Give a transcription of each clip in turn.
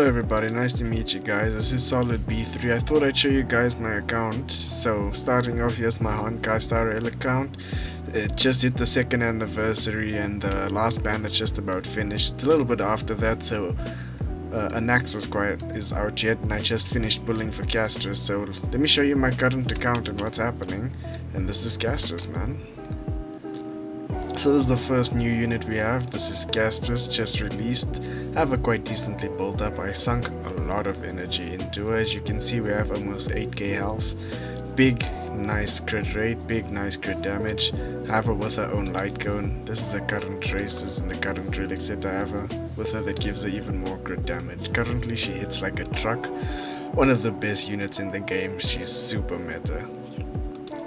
Hello everybody, nice to meet you guys. This is S0lid.B3. I thought I'd show you guys my account. So starting off, here's my Honkai Star Rail account. It just hit the 2nd anniversary and the last banner just about finished. It's a little bit after that, so Anax's quite is out yet, and I just finished pulling for Castris. So let me show you my current account and what's happening. And this is Castris, man. So this is the first new unit we have. This is Castris, just released. I have a quite decently built up. I sunk a lot of energy into her. As you can see, we have almost 8k health. Big, nice crit rate, big, nice crit damage. Have her with her own light cone. This is the current races and the current relic set I have her with her that gives her even more crit damage. Currently she hits like a truck. One of the best units in the game. She's super meta.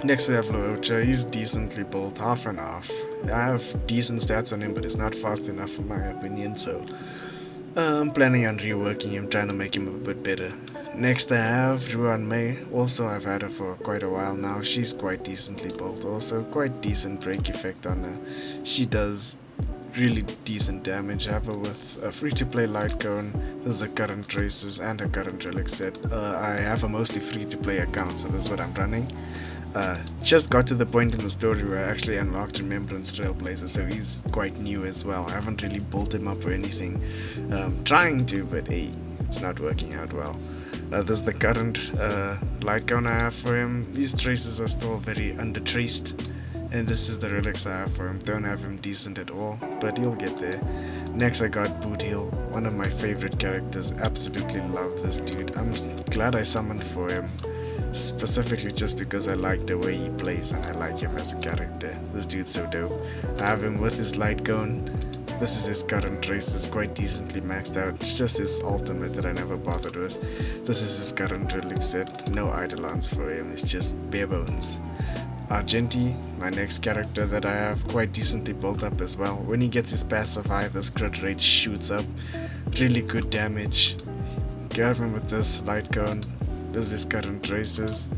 Next we have Loocha. He's decently built, half and half. I have decent stats on him, but he's not fast enough in my opinion, so I'm planning on reworking him, trying to make him a bit better. Next I have Ruan Mei. Also I've had her for quite a while now. She's quite decently built, also quite decent break effect on her. She does really decent damage. I have her with a free-to-play light cone. This is a current races and a current relic set. I have a mostly free-to-play account, so this is what I'm running. Just got to the point in the story where I actually unlocked Remembrance Trailblazer, so he's quite new as well. I haven't really built him up or anything. Trying to, but hey, it's not working out well. This is the current light cone I have for him. These traces are still very undertraced. And this is the relics I have for him. Don't have him decent at all, but he'll get there. Next I got Bootheel, one of my favorite characters. Absolutely love this dude. I'm glad I summoned for him, specifically just because I like the way he plays and I like him as a character. This dude's so dope. I have him with his light cone. This is his current race, is quite decently maxed out. It's just his ultimate that I never bothered with. This is his current relic set. No Eidolons for him, it's just bare bones. Argenti, my next character that I have, quite decently built up as well. When he gets his passive high, this crit rate shoots up. Really good damage. Grab him with this light cone. This is his current races.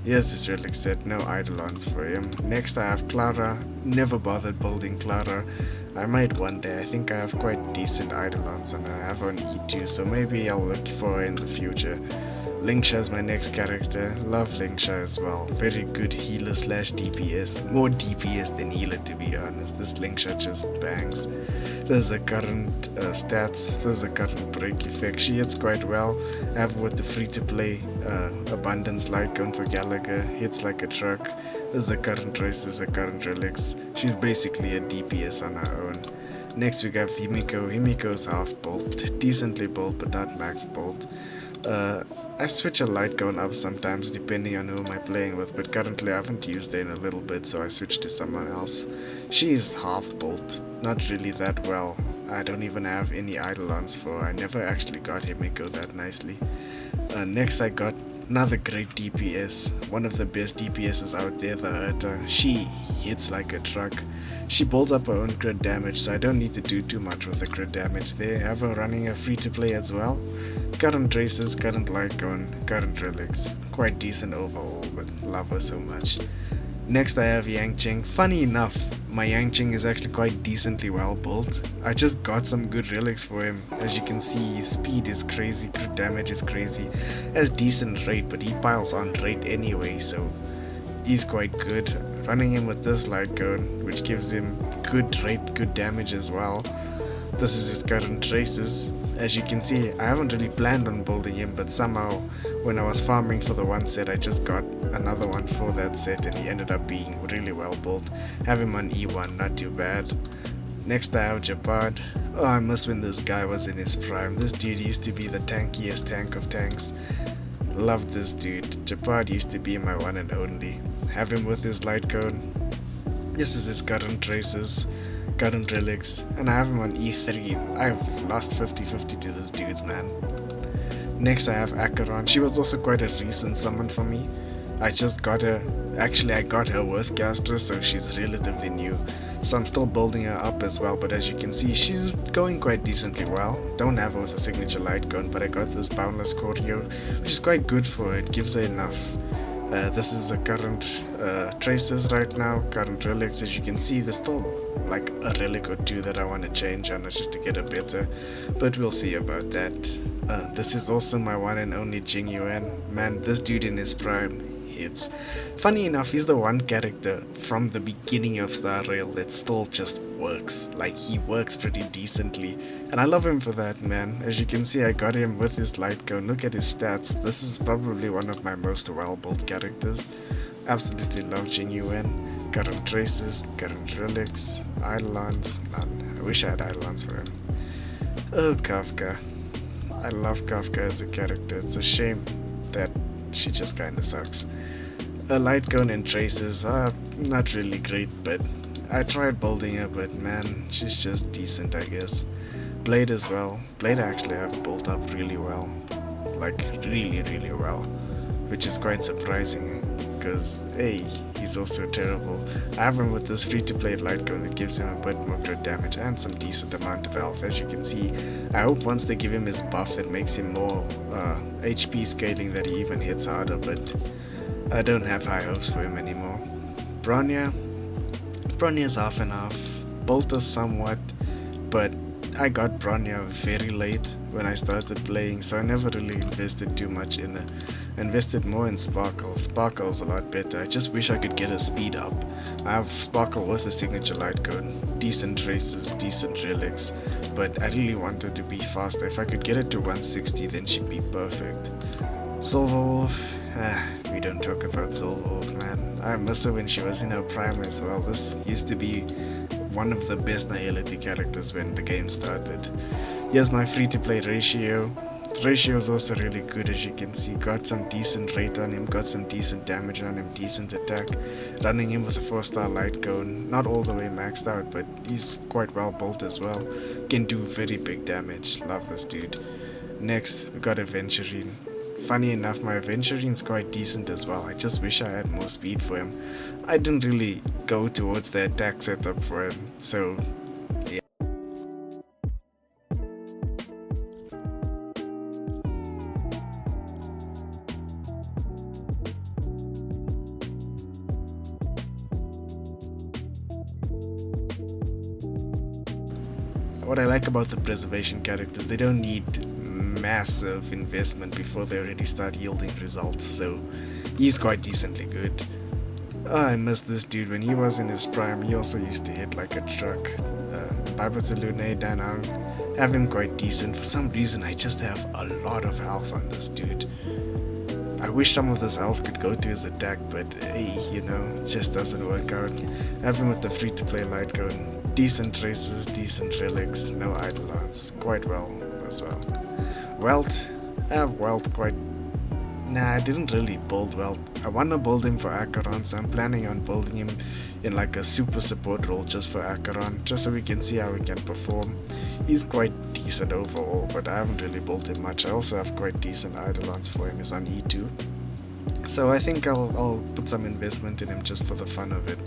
Here's his relic set, no Eidolons for him. Next I have Clara. Never bothered building Clara. I might one day. I think I have quite decent Eidolons and I have on E2, so maybe I'll look for her in the future. Linksha is my next character. Love Linksha as well. Very good healer slash DPS. More DPS than healer, to be honest. This Linksha just bangs. There's a current stats. There's a current break effect. She hits quite well. I have with the free to play abundance light cone for Gallagher. Hits like a truck. There's a current races, a current relics. She's basically a DPS on her own. Next we have Himiko. Himiko's half bolt. Decently bolt, but not max bolt. I switch a light cone up sometimes depending on who am I playing with, but currently I haven't used it in a little bit, so I switched to someone else. She's half bolt, not really that well. I don't even have any Eidolons for her. I never actually got Himiko that nicely. Next I got another great DPS, one of the best DPSs out there, the Herta. She hits like a truck. She builds up her own crit damage, so I don't need to do too much with the crit damage there. Have her running a free to play as well. Current races, current light cone, current relics. Quite decent overall, but love her so much. Next I have Yangcheng. Funny enough, my Yangcheng is actually quite decently well built. I just got some good relics for him. As you can see, his speed is crazy, crit damage is crazy. Has decent rate, but he piles on rate anyway, so he's quite good. Running him with this light cone, which gives him good rate, good damage as well. This is his current races. As you can see, I haven't really planned on building him, but somehow when I was farming for the one set, I just got another one for that set and he ended up being really well built. Have him on E1, not too bad. Next I have Japad. Oh, I miss when this guy was in his prime. This dude used to be the tankiest tank of tanks. Loved this dude. Japad used to be my one and only. Have him with his light cone. This is his current races, current relics, and I have him on E3. I've lost 50-50 to this dude's, man. Next I have Acheron. She was also quite a recent summon for me. I just got her, actually I got her with Castris, so she's relatively new. So I'm still building her up as well, but as you can see, she's going quite decently well. Don't have her with a signature light cone, but I got this Boundless Courtier, which is quite good for her. It gives her enough This is the current traces right now, current relics. As you can see, there's still like a relic or two that I want to change on it just to get it better, but we'll see about that. This is also my one and only Jing Yuan. Man, this dude in his prime. It's funny enough, he's the one character from the beginning of Star Rail that still just works. Like, he works pretty decently, and I love him for that, man. As you can see, I got him with his light cone. Look at his stats. This is probably one of my most well-built characters. Absolutely love Jing Yuan. Current traces, current relics, Eidolons, none. I wish I had Eidolons for him. Oh, Kafka. I love Kafka as a character. It's a shame that she just kinda sucks. A light cone and traces are not really great, but I tried building her, but man, she's just decent, I guess. Blade as well. Blade actually I've built up really well. Like, really well. Which is quite surprising, because, hey, he's also terrible. I have him with this free-to-play light cone that gives him a bit more crit damage and some decent amount of health, as you can see. I hope once they give him his buff that makes him more HP scaling that he even hits harder, but I don't have high hopes for him anymore. Bronya's half and half. Bolter somewhat, but I got Bronya very late when I started playing, so I never really invested too much in it. I invested more in Sparkle. Sparkle's a lot better. I just wish I could get her speed up. I have Sparkle with a signature light cone, decent traces, decent relics, but I really want her to be faster. If I could get it to 160, then she'd be perfect. Silverwolf, we don't talk about Silverwolf, man. I miss her when she was in her prime as well. This used to be one of the best Nihility characters when the game started. Here's my free-to-play Ratio. Ratio is also really good, as you can see. Got some decent rate on him, got some decent damage on him, decent attack. Running him with a 4-star light cone. Not all the way maxed out, but he's quite well built as well. Can do very big damage. Love this dude. Next, we got Aventurine. Funny enough, my Aventurine's quite decent as well. I just wish I had more speed for him. I didn't really go towards the attack setup for him, so yeah. What I like about the preservation characters, they don't need massive investment before they already start yielding results, so he's quite decently good. I miss this dude. When he was in his prime, he also used to hit like a truck. Babatalune Danang, have him quite decent. For some reason, I just have a lot of health on this dude. I wish some of this health could go to his attack, but hey, you know, it just doesn't work out. Have him with the free-to-play light cone. Decent traces, decent relics, no Eidolons. Quite well as well. Welt, I have Welt quite... Nah, I didn't really build Welt. I want to build him for Acheron, so I'm planning on building him in like a super support role just for Acheron, just so we can see how he can perform. He's quite decent overall, but I haven't really built him much. I also have quite decent Eidolons for him. He's on E2. So I think I'll put some investment in him just for the fun of it.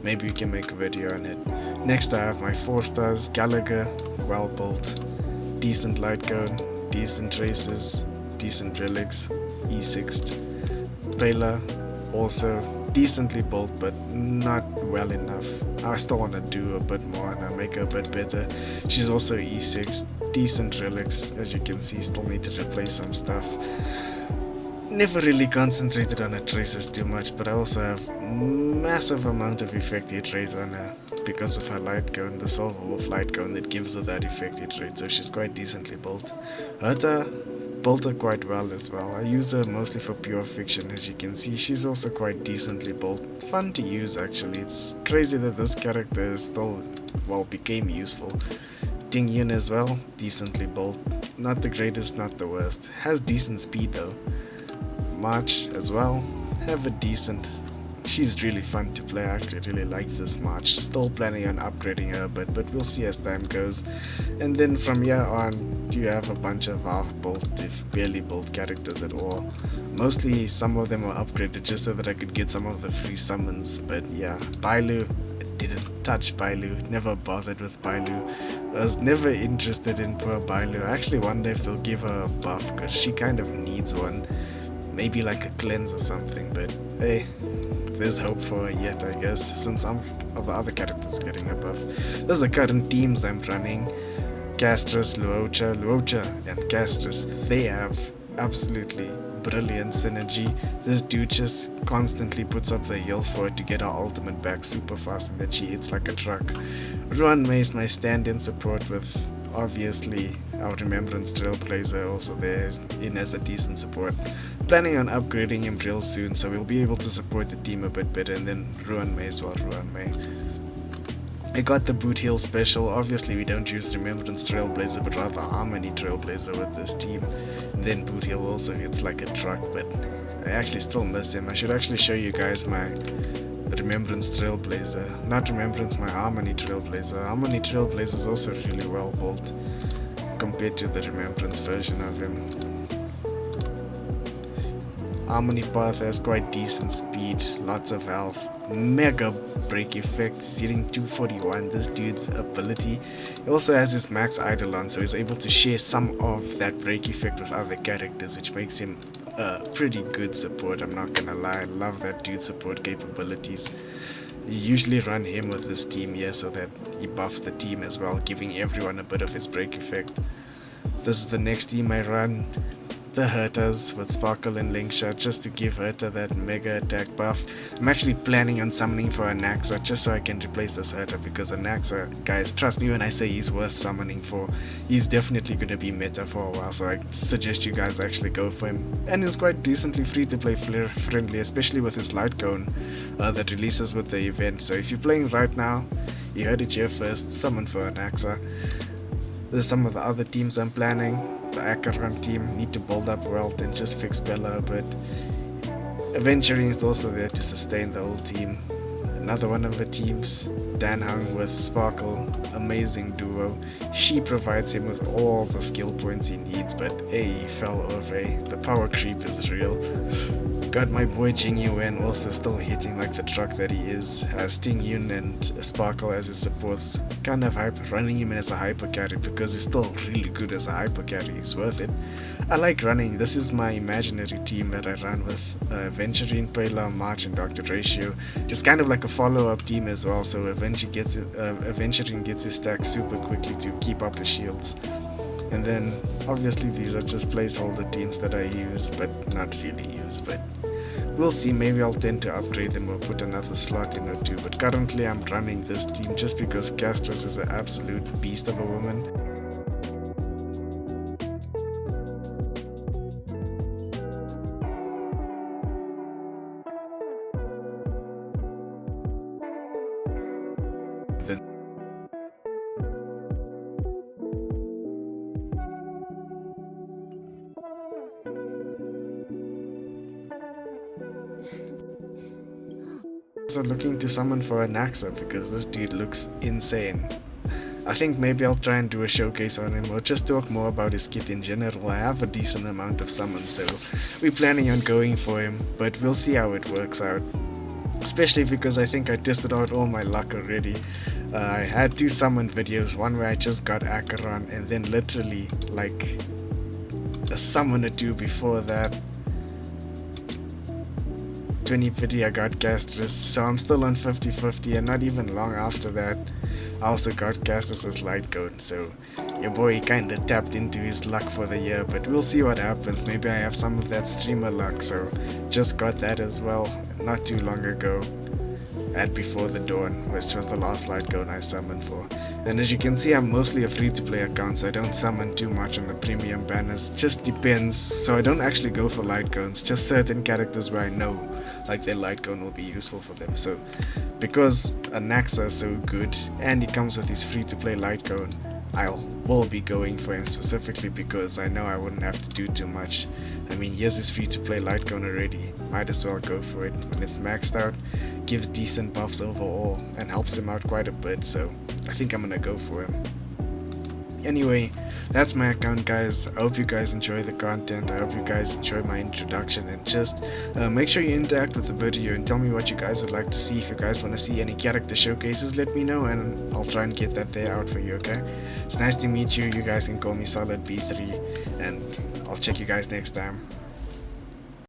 Maybe we can make a video on it. Next I have my 4 stars, Gallagher, well built, decent light cone, decent traces, decent relics, E6'd. Baylor, also decently built but not well enough. I still want to do a bit more and make her a bit better. She's also E6'd, decent relics, as you can see, still need to replace some stuff. Never really concentrated on her traces too much, but I also have massive amount of effect hit rate on her because of her light cone, the Silverwolf light cone that gives her that effect hit rate, so she's quite decently built. Herta, built her quite well as well. I use her mostly for pure fiction, as you can see. She's also quite decently built. Fun to use actually. It's crazy that this character is still, well, became useful. Ding Yun as well, decently built. Not the greatest, not the worst. Has decent speed though. March as well, have a decent. She's really fun to play. I actually really like this March. Still planning on upgrading her, but we'll see as time goes. And then from here on, you have a bunch of half-built, if barely built characters at all. Mostly some of them are upgraded just so that I could get some of the free summons. But yeah, Bailu, I didn't touch Bailu. Never bothered with Bailu. I was never interested in poor Bailu. I actually wonder if they'll give her a buff, because she kind of needs one. maybe like a cleanse or something, but hey, there's hope for it yet, I guess, since some of the other characters are getting a buff. Those are the current teams I'm running. Castris, Luocha and Castris, they have absolutely brilliant synergy. This dude just constantly puts up the heals for her to get her ultimate back super fast, and then she hits like a truck. Ruan Mei is my stand-in support, with obviously our Remembrance Trailblazer also there in as a decent support. Planning on upgrading him real soon, so we'll be able to support the team a bit better, and then Ruan Mei as well, Ruan Mei. I got the boot heal special. Obviously we don't use Remembrance Trailblazer, but rather Harmony Trailblazer with this team. And then boot heal also hits like a truck, but I actually still miss him. I should actually show you guys my Remembrance Trailblazer. Not Remembrance, my Harmony Trailblazer. Harmony Trailblazer is also really well built compared to the Remembrance version of him. Harmony Path has quite decent speed, lots of health, mega break effect, he's hitting 241, this dude's ability. He also has his max Eidolon, so he's able to share some of that break effect with other characters, which makes him a pretty good support, I'm not gonna lie. I love that dude's support capabilities. You usually run him with this team here so that he buffs the team as well, giving everyone a bit of his break effect. This is the next team I run. The Hertas with Sparkle and Linkshot, just to give Herta that mega attack buff. I'm actually planning on summoning for Anaxa just so I can replace this Herta, because Anaxa, guys, trust me when I say he's worth summoning for. He's definitely going to be meta for a while, so I suggest you guys actually go for him. And he's quite decently free to play friendly, especially with his light cone that releases with the event. So if you're playing right now, you heard it here first, summon for Anaxa. There's some of the other teams I'm planning. The Acheron team need to build up wealth and just fix Bella a bit. Aventuring is also there to sustain the whole team. Another one of the teams, Dan Hung with Sparkle, amazing duo. She provides him with all the skill points he needs, but hey, he fell off, the power creep is real. Got my boy Jing Yuan also still hitting like the truck that he is. Has Ting Yun and Sparkle as his supports. Kind of hype, running him as a hyper carry because he's still really good as a hyper carry. He's worth it. I like running. This is my imaginary team that I run with Venturine, Pela, March and Dr. Ratio. It's kind of like a follow-up team as well, so Venturine gets his stack super quickly to keep up his shields. And then obviously these are just placeholder teams that I use, but not really use, but we'll see. Maybe I'll tend to upgrade them or put another slot in or two, but currently I'm running this team just because Castris is an absolute beast of a woman. So looking to summon for Anaxa because this dude looks insane. I think maybe I'll try and do a showcase on him or just talk more about his kit in general. I have a decent amount of summons, so we're planning on going for him, but we'll see how it works out. Especially because I think I tested out all my luck already. I had 2 summon videos, one where I just got Acheron and then literally like a summon or 2 before that. 20 pity I got Castris, so I'm still on 50-50, and not even long after that I also got Castris' light cone, so your boy kinda tapped into his luck for the year, but we'll see what happens. Maybe I have some of that streamer luck, so just got that as well not too long ago at Before the Dawn, which was the last light cone I summoned for. And as you can see, I'm mostly a free-to-play account, so I don't summon too much on the premium banners. Just depends, so I don't actually go for light cones, just certain characters where I know like their light cone will be useful for them. So because Anaxa is so good and he comes with his free-to-play light cone, will be going for him specifically because I know I wouldn't have to do too much. I mean, here's his free-to-play light cone already, might as well go for it. When it's maxed out, gives decent buffs overall and helps him out quite a bit, so I think I'm gonna go for him. Anyway, that's my account, guys. I hope you guys enjoy the content. I hope you guys enjoy my introduction, and just make sure you interact with the video and tell me what you guys would like to see. If you guys want to see any character showcases, let me know and I'll try and get that there out for you, okay? It's nice to meet you. You guys can call me S0lid.B3 and I'll check you guys next time.